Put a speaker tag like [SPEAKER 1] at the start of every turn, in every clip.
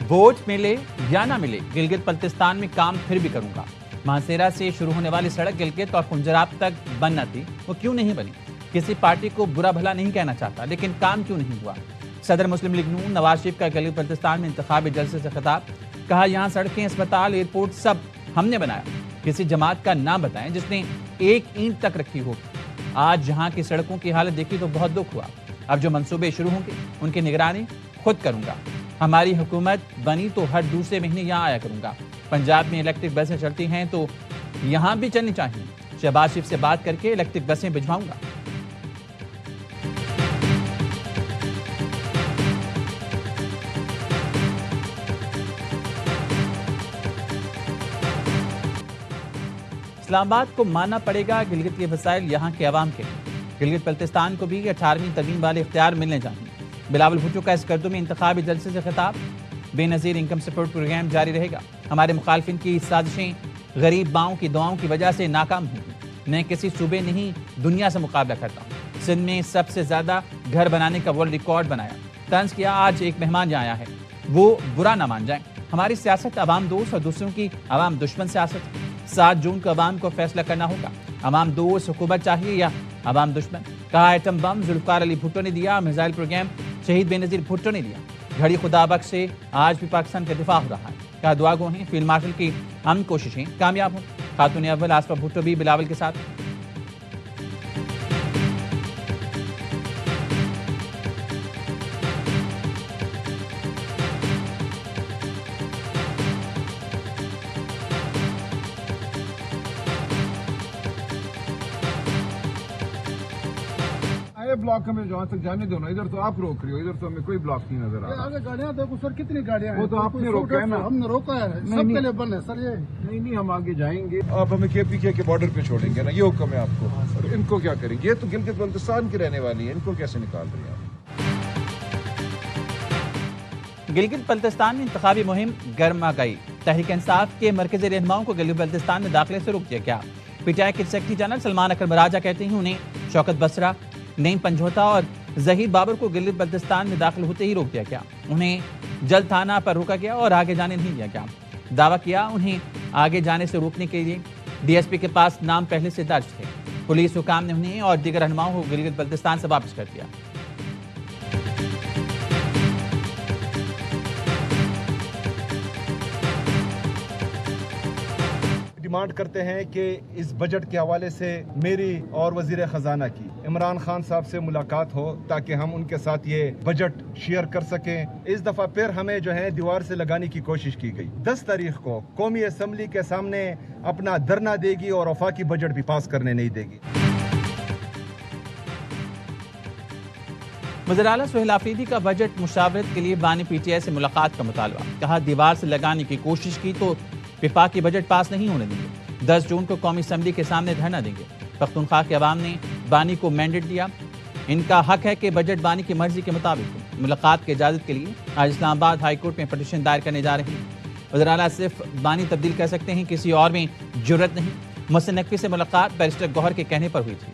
[SPEAKER 1] Vote मिले या ना मिले, गिलगित बल्तिस्तान में काम फिर भी करूंगा। मानसेरा से शुरू होने वाली सड़क गिलगित और कुंजराब तक बनना थी, वो क्यों नहीं बनी? किसी पार्टी को बुरा भला नहीं कहना चाहता, लेकिन काम क्यों नहीं हुआ? सदर मुस्लिम लीग नून नवाज शरीफ का गिलगित बल्तिस्तान में इंतखाबी जलसे से खिताब। कहा, यहाँ सड़कें, अस्पताल, एयरपोर्ट सब हमने बनाया। किसी जमात का नाम बताएं जिसने एक ईंट तक रखी हो। आज जहाँ की सड़कों की हालत देखी तो बहुत दुख हुआ। अब जो मंसूबे शुरू होंगे उनकी निगरानी खुद करूंगा। हमारी हुकूमत बनी तो हर दूसरे महीने यहाँ आया करूंगा। पंजाब में इलेक्ट्रिक बसें चलती हैं तो यहाँ भी चलनी चाहिए। शहबाज शरीफ से बात करके इलेक्ट्रिक बसें भिजवाऊंगा। इस्लामाबाद को मानना पड़ेगा गिलगित के वसाइल यहाँ के अवाम के। गिलगित बल्तिस्तान को भी 18वीं तरमीम वाले इख्तियार मिलने चाहिए। बिलावल भुट्टो का इस गर्दों में इंतखाबी जलसे से खिताब। बेनज़ीर इनकम सपोर्ट प्रोग्राम जारी रहेगा। हमारे मुखालफिन की साजिशें गरीब माओं की दुआओं की वजह से नाकाम होंगी। मैं किसी सूबे नहीं दुनिया से मुकाबला करता हूँ। सिंध में सबसे ज्यादा घर बनाने का वर्ल्ड रिकॉर्ड बनाया। तंज किया, आज एक मेहमान यहाँ आया है, वो बुरा ना मान जाए। हमारी सियासत अवाम दोस्त और दूसरों की अवाम दुश्मन सियासत है। 7 जून को अवाम को फैसला करना होगा, अवाम दोस्त हुकूमत चाहिए या अवाम दुश्मन। कहा, एटम बम जुल्फकार अली भुट्टो ने दिया, मिसाइल प्रोग्राम शहीद बेनज़ीर भुट्टो ने दिया। घड़ी खुदा बख्श से आज भी पाकिस्तान का दिफा हो रहा है। कहा, दुआ गो हैं फील्ड मार्शल की हम कोशिशें कामयाब हों। खातून अव्वल आसफा भुट्टो भी बिलावल के साथ।
[SPEAKER 2] ब्लॉक हमें जहाँ तक जाने दो ना, इधर तो आप रोक रही हो, इधर तो हमें कोई ब्लॉक नहीं नजर आ रहा।
[SPEAKER 3] आगे गाड़ियाँ देखो सर, कितनी गाड़ियाँ हैं।
[SPEAKER 2] वो तो आपने रोका है ना,
[SPEAKER 3] हमने रोका है, सबके लिए बंद है सर ये।
[SPEAKER 2] नहीं, हम आगे जाएंगे। आप हमें KPK के बॉर्डर पे छोड़ेंगे ना, ये हुक्म है आपको। और इनको क्या करेंगे? ये तो गिलगित बल्तिस्तान की रहने वाली है, इनको कैसे निकाल रही है?
[SPEAKER 1] गिलगित बल्तिस्तान में इंतखाबी मुहिम गर्मा गई। तहरीक इंसाफ के मरकजी रहनुमाओं को गिलगित बल्तिस्तान में दाखिले से रोक दिया गया। PTI के सेक्रेटरी जनरल सलमान अकरम मराजा कहते हैं उन्हें शौकत बसरा, नईम पंजोता और जहीर बाबर को गिलगित बल्तिस्तान में दाखिल होते ही रोक दिया गया। उन्हें जल्द थाना पर रोका गया और आगे जाने नहीं दिया गया। दावा किया उन्हें आगे जाने से रोकने के लिए DSP के पास नाम पहले से दर्ज थे। पुलिस हुकाम ने उन्हें और दीगर रहनुमाओं को गिलगित बल्तिस्तान से वापस कर दिया।
[SPEAKER 4] डिमांड करते हैं कि इस बजट के हवाले से मेरी और वजीर खजाना की इमरान खान साहब से मुलाकात हो, ताकि हम उनके साथ ये बजट शेयर कर सकें। इस दफा फिर हमें जो है दीवार से लगाने की कोशिश की गई। 10 तारीख को कौमी असम्बली के सामने अपना धरना देगी और वफाकी बजट भी पास करने नहीं देगी।
[SPEAKER 1] वज़ीर आला सुहेल आफरीदी का बजट मुशावरत के लिए बानी PTI से मुलाकात का मुतालबा। कहा, दीवार से लगाने की कोशिश की तो विफाकी बजट पास नहीं होने देंगे। 10 जून को कौमी असम्बली के सामने धरना देंगे। पख्तूनख्वा के अवाम ने बानी को मैंडेट दिया, इनका हक है कि बजट बानी की मर्जी के मुताबिक हो। मुलाकात की इजाजत के लिए आज इस्लामाबाद हाई कोर्ट में पटिशन दायर करने जा रही है। वज़ीर आला सिर्फ बानी तब्दील कर सकते हैं, किसी और में जुर्रत नहीं। मोहसिन नकवी से मुलाकात बैरिस्टर गौहर के कहने पर हुई थी।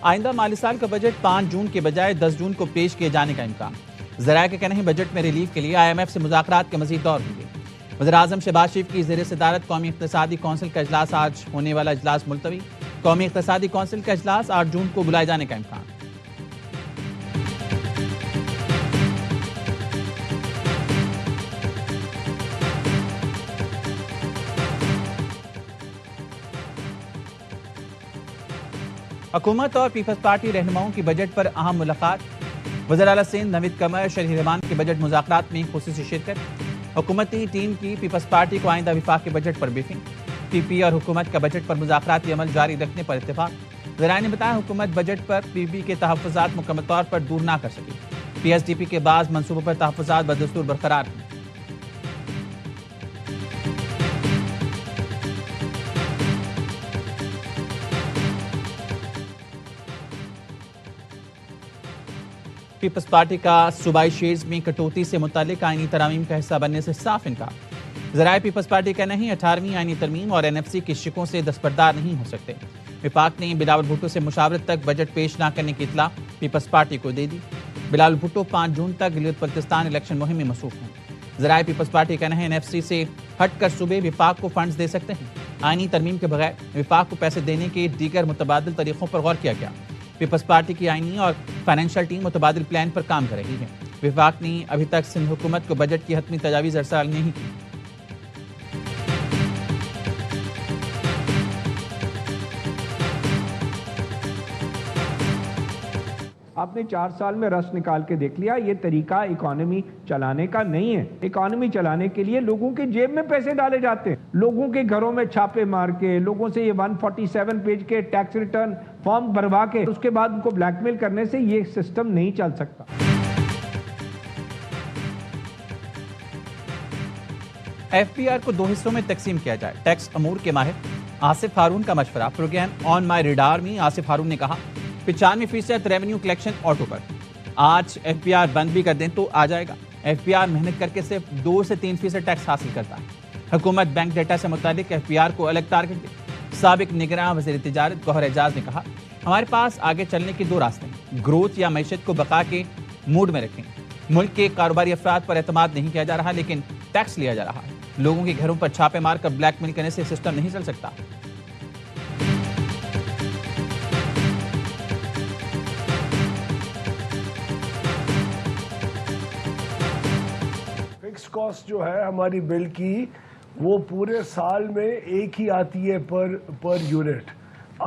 [SPEAKER 1] आइंदा माली साल का बजट 5 जून के बजाय 10 जून को पेश किए जाने का इम्कान। ज़राए के कहने हैं बजट में रिलीफ के लिए IMF से मुज़ाकरात के मज़ीद दौर होंगे। वज़ीर-ए-आज़म शहबाज शरीफ की ज़ेर सदारत कौमी इक़्तिसादी कौंसिल का इजलास, आज होने वाला इजलास मुलतवी। कौमी इक़्तिसादी कौंसिल का इजलास 8 जून को बुलाए जाने का इम्कान। हुकूमत और पीपल्स पार्टी रहनुमाओं की बजट पर अहम मुलाकात। वज़ीर आला सिंध नवीद कमर शरीह रहमान के बजट मुज़ाकरात में खुसूसी शिरकत। हुकूमती टीम की पीपल्स पार्टी को आइंदा विफाक़ी बजट पर ब्रीफिंग। PP और हुकूमत का बजट पर मुज़ाकराती अमल जारी रखने पर इत्तेफाक। ज़राए ने बताया हुकूमत बजट पर PP के तहफ़्फ़ुज़ात मुकम्मल तौर पर दूर ना कर सकी। PSDP के बाद मनसूबों पर तहफ़्फ़ुज़ात बदस्तूर बरकरार हैं। पीपल्स पार्टी का सूबाई शेयर्स में कटौती से मुतालिक आईनी तरमीम का हिस्सा बनने से साफ इनकार। ज़राए पीपल्स पार्टी का नहीं, 18वीं आईनी तरमीम और NFC की शिकों से दस्तबरदार नहीं हो सकते। विफाक ने बिलावल भुट्टो से मुशावरत तक बजट पेश न करने की इतला। पीपल्स पार्टी को दे दी। बिलावल भुट्टो 5 जून तक गिलगित-बल्तिस्तान इलेक्शन मुहिम में मसरूफ हैं। जराए पीपल्स पार्टी का कहना है एनएफसी से हटकर सूबे विफाक को फंड्स दे सकते हैं। आईनी तरमीम के बगैर विफाक को पैसे देने के दीगर मुतबादिल तरीकों पर गौर किया गया। पीपल्स पार्टी की आईनी और फाइनेंशियल टीम मुतबादिल प्लान पर काम कर रही है। विफाक ने अभी तक सिंध हुकूमत को बजट की हतमी तजावीज़ अरसाल नहीं की।
[SPEAKER 5] आपने 4 साल में रस निकाल के देख लिया, ये तरीका इकोनॉमी चलाने का नहीं है। इकोनॉमी चलाने के लिए लोगों के जेब में पैसे डाले जाते हैं, लोगों के घरों में छापे मार के, लोगों से ये 147 पेज के टैक्स रिटर्न फॉर्म भरवा के उसके बाद उनको ब्लैकमेल करने से ये सिस्टम नहीं चल सकता।
[SPEAKER 1] एफपीआर को 2 हिस्सों में तकसीम किया जाए। टैक्स अमूर के माहिर आसिफ हारून का मशवरा। प्रोग्राम ऑन माई रेडार में आसिफ हारून ने कहा 95% रेवेन्यू कलेक्शन ऑटो पर। आज एफपीआर बंद भी कर दें तो आ जाएगा। एफपीआर मेहनत करके सिर्फ 2 से 3% टैक्स हासिल करता है। हुकूमत बैंक डेटा से मुतालिक एफपीआर को अलग टारगेट दे। साबिक निगरान वज़ीर तिजारत गौहर एजाज ने कहा हमारे पास आगे चलने के 2 रास्ते हैं। ग्रोथ या मैशत को बका के मूड में रखें। मुल्क के कारोबारी अफराद पर एतमाद नहीं किया जा रहा, लेकिन टैक्स लिया जा रहा है। लोगों के घरों पर छापे मारकर ब्लैकमेल करने से सिस्टम नहीं चल सकता।
[SPEAKER 6] फिक्स कॉस्ट जो है हमारी बिल की वो पूरे साल में एक ही आती है पर यूनिट।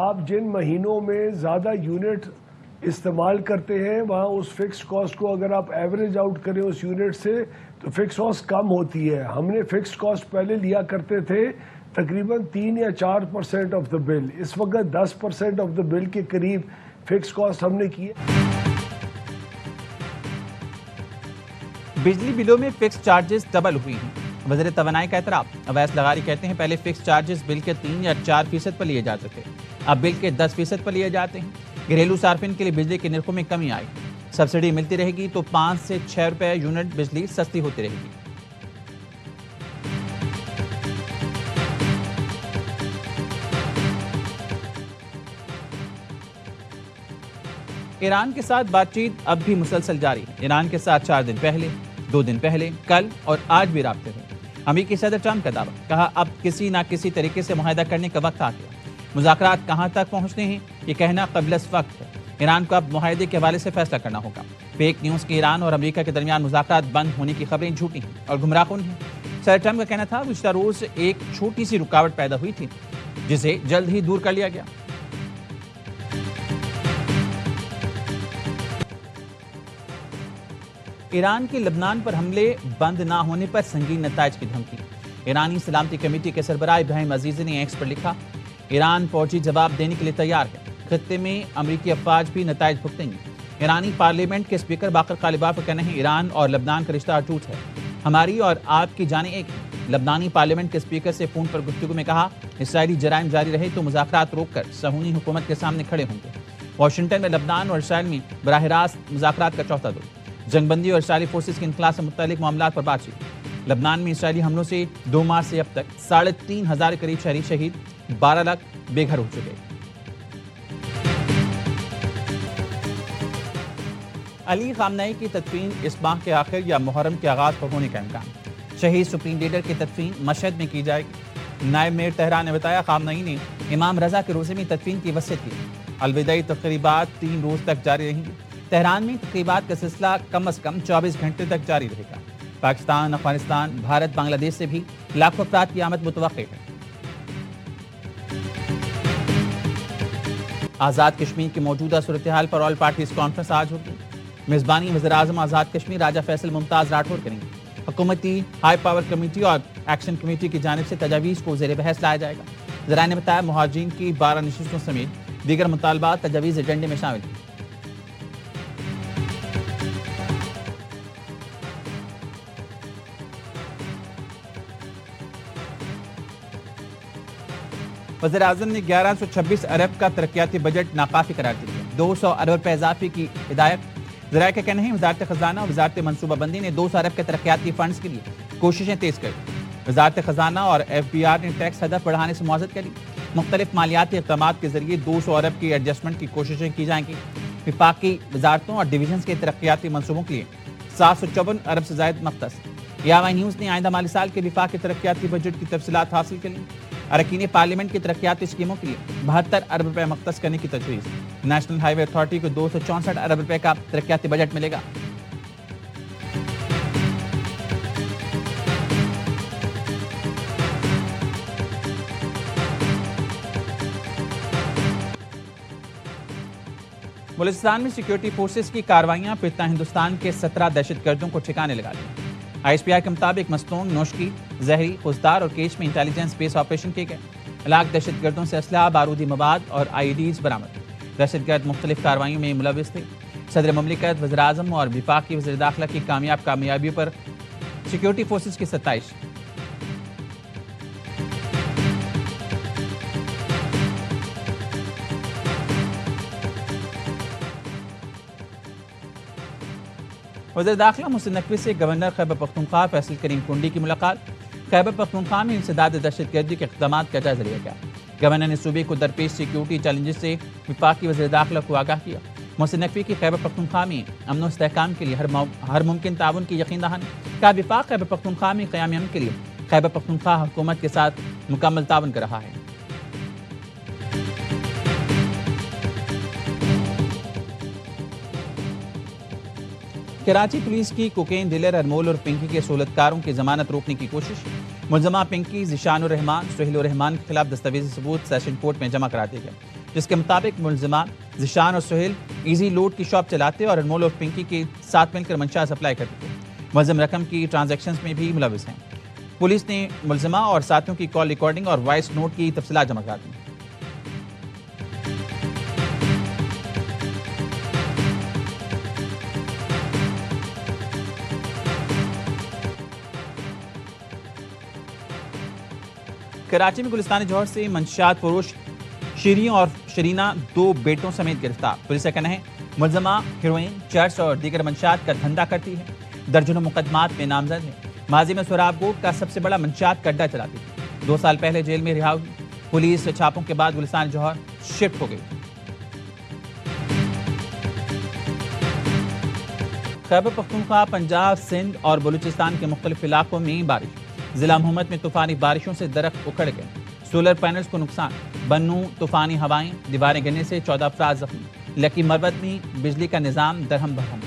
[SPEAKER 6] आप जिन महीनों में ज़्यादा यूनिट इस्तेमाल करते हैं वहाँ उस फिक्स कॉस्ट को अगर आप एवरेज आउट करें उस यूनिट से तो फिक्स कॉस्ट कम होती है। हमने फिक्स कॉस्ट पहले लिया करते थे तकरीबन 3 या 4% ऑफ द बिल, इस वक्त 10% ऑफ द बिल के करीब फिक्स कॉस्ट हमने की है।
[SPEAKER 1] बिजली बिलों में फिक्स चार्जेस डबल हुई हैं। वज़ीर तवानाई का एतराफ़। अवैस लगारी कहते हैं पहले फिक्स चार्जेस बिल के 3 या 4% पर लिए जाते थे, अब बिल के 10% पर लिए जाते हैं। घरेलू सार्फिन के लिए बिजली के निर्खों में कमी आई। सब्सिडी मिलती रहेगी तो 5 से 6 रुपए यूनिट बिजली सस्ती होती रहेगी। ईरान के साथ बातचीत अब भी मुसलसल जारी है। ईरान के साथ 4 दिन पहले, 2 दिन पहले, कल और आज भी राब्ते हुए। अमेरिकी सदर ट्रंप का दावा, कहा अब किसी ना किसी तरीके से मुआहदा करने का वक्त आ गया। मुज़ाकरात कहां तक पहुंचते हैं ये कहना क़ब्ल वक्त है। ईरान को अब मुआहदे के हवाले से फैसला करना होगा। फेक न्यूज़ के ईरान और अमेरिका के दरमियान मुज़ाकरात बंद होने की खबरें झूठी हैं और गुमराहकुन हैं। सदर ट्रंप का कहना था गुज़िश्ता रोज़ एक छोटी सी रुकावट पैदा हुई थी जिसे जल्द ही दूर कर लिया गया। ईरान के लबनान पर हमले बंद ना होने पर संगीन नताइज की धमकी। ईरानी सलामती कमेटी के सरबराह इब्राहिम अजीज़ी ने एक्स पर लिखा ईरान फौजी जवाब देने के लिए तैयार है। खत्ते में अमरीकी अफवाज भी नताइज भुगतेंगे। ईरानी पार्लियामेंट के स्पीकर बाकर कालिबाफ का कहना है ईरान और लबनान का रिश्ता अटूट है, हमारी और आपकी जानें एक है। लबनानी पार्लियामेंट के स्पीकर से फोन पर गुफ्तगू में कहा इसराइली जराइम जारी रहे तो मुज़ाकरात रोककर सहूनी हुकूमत के सामने खड़े होंगे। वाशिंगटन में लबनान और इसराइल में बराह रास्त मुज़ाकरात का चौथा दौर। जंगबंदी और इसराइली फोर्सेस के इनखला से मुतालिक मामलात पर बातचीत। लबनान में इसराइली हमलों से 2 मार्च से अब तक 3,500 करीब शहरी शहीद, 12 लाख बेघर हो चुके। अली खामनेई की तदफीन इस माह के आखिर या मुहर्रम के आगाज पर होने का इम्कान। शहीद सुप्रीम लीडर की तदफीन मशहद में की जाएगी। नायब मेयर तेहरान ने बताया खामनेई ने इमाम रजा के रोज़े में तदफीन की वसीयत की। अलविदाई तकरीबात 3 रोज़ तक जारी रहेंगी। तेहरान में तकरीबात का सिलसिला कम से कम 24 घंटे तक जारी रहेगा। पाकिस्तान, अफगानिस्तान, भारत, बांग्लादेश से भी लाखों अफराद की आमद मुतवक्किल है। आज़ाद कश्मीर की मौजूदा सूरत हाल पर ऑल पार्टीज कॉन्फ्रेंस आज होगी। मेज़बानी वज़ीर-ए-आज़म आज़ाद कश्मीर राजा फैसल मुमताज़ राठौर करेंगे। हुकूमती हाई पावर कमेटी और एक्शन कमेटी की जानिब से तजावीज़ को ज़ेर बहस लाया जाएगा। ज़राए ने बताया मुहाजिरीन की 12 नशिस्तों समेत दीगर मुतालबात तजावीज़ एजेंडे में शामिल हैं। वज़ीर-ए-आज़म ने 1126 अरब का तरक्याती बजट नाकाफी करार दिया। 200 अरब रुपए इजाफे की हिदायत। ज़राए का कहना है वज़ारत ख़ज़ाना और वज़ारत मनसूबाबंदी ने 200 अरब के तरक्याती फंड्स के लिए कोशिशें तेज कर दी। वज़ारत ख़ज़ाना और FBR ने टैक्स हदफ बढ़ाने से मुआवज़त करी। मुख्तलिफ मालियाती इक़दामात के जरिए 200 अरब की एडजस्टमेंट की कोशिशें की जाएंगी। विफाकी वजारतों और डिवीजन के तरक्याती मंसूबों के लिए 754 अरब से ज्यादा मख्तस। यावाई न्यूज ने आइंदा माली साल के विफाकी तरक्याती बजट की तफसीलात हासिल कर ली। अरकान पार्लियामेंट की तरक्याती स्कीमों के लिए 72 अरब रुपए मख्तस करने की तजवीज़। नेशनल हाईवे अथॉरिटी को 264 अरब रुपए का तरक्याती बजट मिलेगा। बलूचिस्तान में सिक्योरिटी फोर्सेस की कार्रवाइयां पिता हिंदुस्तान के 17 दहशतगर्दों को ठिकाने लगा दी। ISPR के मुताबिक मस्तूंग, नोशकी, जहरी, खुजदार और केच में इंटेलिजेंस बेस ऑपरेशन किए गए। लाख दहशतगर्दों से असलहा, बारूदी मवाद और IEDs बरामद। दहशतगर्द मुख्तलिफ कार्रवाइयों में मुलविस थे। सदर ममलिकत, वज़ीर-ए-आज़म और विफाकी वज़ीर दाखिला की कामयाबियों पर सिक्योरिटी फोर्सेस की सत्ताइश। वज़ीर दाखिला मोहसिन नकवी से गवर्नर खैबर पख्तूनख्वा फैसल करीम कुंडी की मुलाकात। खैबर पख्तूनख्वा में इंसदाद दहशतगर्दी के इक़दाम का जायजा लिया गया। गवर्नर ने सूबे को दरपेश सिक्योरिटी चैलेंजेस से विफाकी वज़ीर दाखिला को आगाह किया। मोहसिन नकवी की खैबर पख्तूनख्वा में अमन व इस्तेहकाम के लिए हर मुमकिन ताउन की यकीन दहानी। का विफाक खैबर पख्तूनख्वा में क़याम अमन के लिए खैबर पख्तूनख्वा हुकूमत के साथ मुकम्मल ताउन कर रहा है। कराची पुलिस की कोकेन डीलर अनमोल और पिंकी के सहूलतकारों की जमानत रोकने की कोशिश। मुलजमा पिंकी, ज़िशानुर रहमान, सुहेल रहमान के खिलाफ दस्तावेजी सबूत सेशन कोर्ट में जमा करा दिए गए, जिसके मुताबिक मुलजमा ज़िशान और सुहेल इजी लोड की शॉप चलाते और अनमोल और पिंकी के साथ मिलकर मंशा सप्लाई करते थे। मुलजम रकम की ट्रांजैक्शन में भी मुलविस हैं। पुलिस ने मुलजमा और साथियों की कॉल रिकॉर्डिंग और वॉइस नोट की तफसीलात जमा करा दी। कराची में गुलिस्तानी जौहर से मंशियात फरोश शीरियों और शरीना 2 बेटों समेत गिरफ्तार। पुलिस का कहना है मुलजमा हेरोइन, चर्च और दीगर मंशियात का धंधा करती है। दर्जनों मुकदमात में नामजद है। माजी में सोराब गोट का सबसे बड़ा मंशियात का अड्डा चलाती थी। 2 साल पहले जेल में रिहा हुई। पुलिस छापों के बाद गुलिस्तानी जौहर शिफ्ट हो गई। खैबर पख्तूनख्वा, पंजाब, सिंध और बलूचिस्तान के मुख्तलिफ इलाकों में बारिश। जिला मोहम्मद में तूफानी बारिशों से दरख्त उखड़ गए। सोलर पैनल्स को नुकसान। बन्नू तूफानी हवाएं, दीवारें गिरने से 14 अफराद जख्मी। लकी मरवत में बिजली का निज़ाम दरहम बरहम।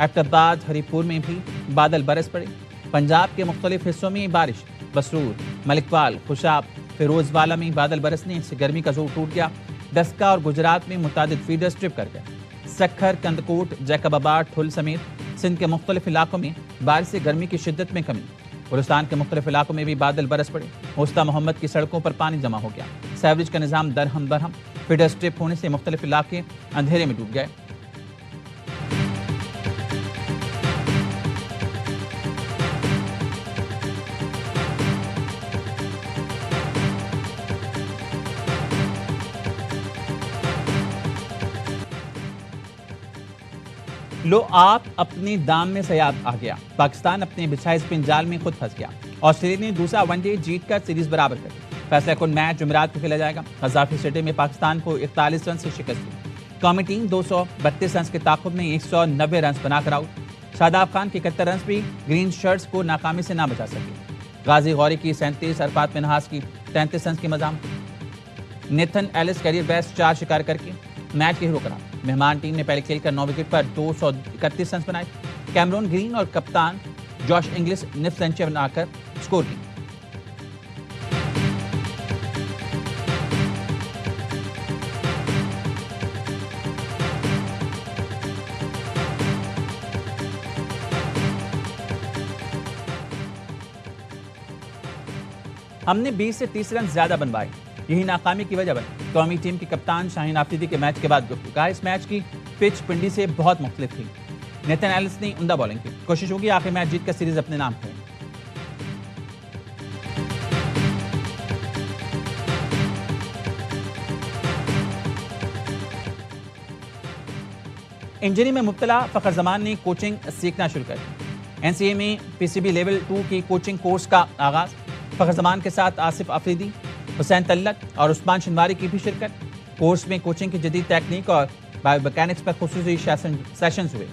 [SPEAKER 1] एबटाबाद, हरीपुर में भी बादल बरस पड़े। पंजाब के मुख्तलिफ हिस्सों में बारिश। बसरूर, मलिकवाल, खुशाब, फिरोजवाला में बादल बरसने से गर्मी का जोर टूट गया। डस्का और गुजरात में मुतादिद फीडर्स ट्रिप कर गए। सखर, कंदकोट, जैकबाबाद, ठुल समेत सिंध के मुख्तलिफ इलाकों में बारिश से गर्मी की शिद्दत में कमी। बलूचिस्तान के मुख्तलिफ इलाकों में भी बादल बरस पड़े। मुस्ता मोहम्मद की सड़कों पर पानी जमा हो गया। सैवरेज का निज़ाम दरहम बरहम। फीडर स्ट्रिप होने से मुख्तलिफ इलाके अंधेरे में डूब गए। लो आप अपने दाम में सयाब आ गया। पाकिस्तान अपने बिछाए स्पिन जाल में खुद फंस गया। ऑस्ट्रेलिया ने दूसरा वनडे जीतकर सीरीज बराबर कर दी। फैसला कुन मैच जुमेरात को खेला जाएगा। कज़ाफी स्टेडियम में पाकिस्तान को 41 रन से शिकस्त दी। कौमी टीम 232 रन के ताक़ुब में 190 रन बनाकर आउट। शादाब खान के 71 रन भी ग्रीन शर्ट्स को नाकामी से ना बचा सके। गाजी गौरी की 37, अरफात मिनहास की 33 रन की मजाम। नेथन एलिस कैरियर बेस्ट 4 शिकार करके मैच के हीरो करार। मेहमान टीम ने पहले खेलकर 9 विकेट पर 231 रन बनाए। कैमरून ग्रीन और कप्तान जॉश इंग्लिश निफ सेंचुरी बनाकर स्कोर की। हमने 20 से 30 रन ज्यादा बनवाए, यही नाकामी की वजह बनी। कौमी टीम के कप्तान शाहीन आफरीदी के मैच के बाद गुफ्तगू। कहा इस मैच की पिच पिंडी से बहुत मुख्तलिफ थी। नेथन एलिस ने उम्दा बॉलिंग की। कोशिश होगी आखिरी मैच जीतकर सीरीज अपने नाम करें। इंजरी में मुब्तला फखर जमान ने कोचिंग सीखना शुरू कर दी। एनसीए में पीसीबी लेवल 2 की कोचिंग कोर्स का आगाज। फखर जमान के साथ आसिफ अफरीदी, हुसैन तल्लक और उस्मान शिनवारी की भी शिरकत। कोर्स में कोचिंग की जदीद टेक्निक और बायो मैकेनिक्स पर खुसूसी सेशंस हुए।